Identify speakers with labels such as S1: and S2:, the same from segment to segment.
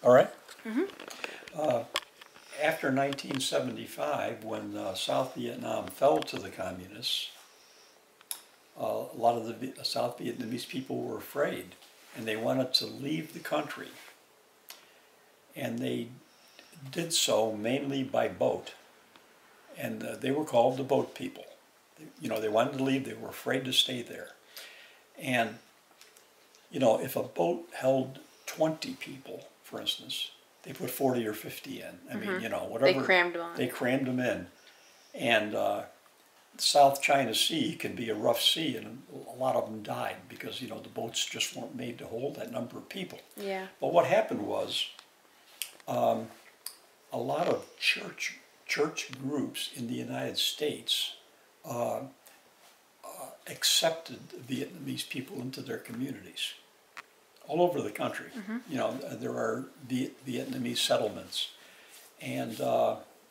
S1: All right.
S2: Mm-hmm.
S1: After 1975, when South Vietnam fell to the communists, a lot of the South Vietnamese people were afraid, and they wanted to leave the country. And they did so mainly by boat, and they were called the boat people. You know, they wanted to leave, they were afraid to stay there. And, you know, if a boat held 20 people, for instance, they put 40 or 50 in. I mean, you know, whatever.
S2: They crammed them on.
S1: They crammed them in. And South China Sea can be a rough sea, and a lot of them died because, you know, the boats just weren't made to hold that number of people.
S2: Yeah.
S1: But what happened was, a lot of church groups in the United States accepted Vietnamese people into their communities all over the country. You know, there are Vietnamese settlements, and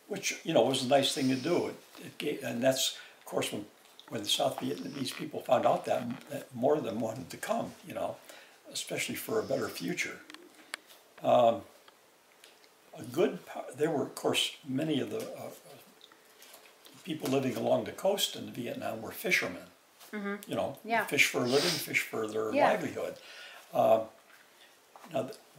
S1: which, you know, was a nice thing to do. It gave, and that's, of course, when the South Vietnamese people found out that more of them wanted to come, you know, especially for a better future. There were, of course, many of the people living along the coast in Vietnam were fishermen. You know, fish for a living, fish for their livelihood. Now,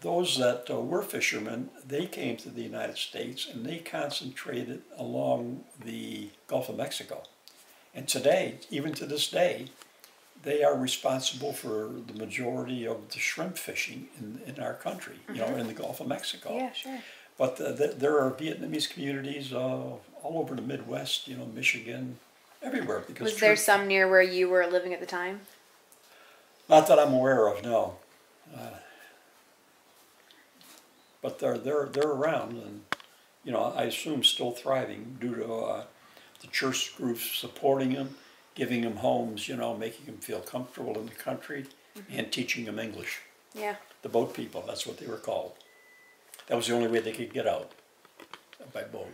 S1: those that were fishermen, they came to the United States and they concentrated along the Gulf of Mexico. And today, even to this day, they are responsible for the majority of the shrimp fishing in our country, you know, in the Gulf of Mexico.
S2: Yeah, sure.
S1: But there are Vietnamese communities all over the Midwest, you know, Michigan, everywhere. Because
S2: was there some near where you were living at the time?
S1: Not that I'm aware of, no. But they're around, and, you know, I assume still thriving due to the church groups supporting them, giving them homes, you know, making them feel comfortable in the country, and teaching them English.
S2: Yeah.
S1: The boat people, that's what they were called. That was the only way they could get out, by boat.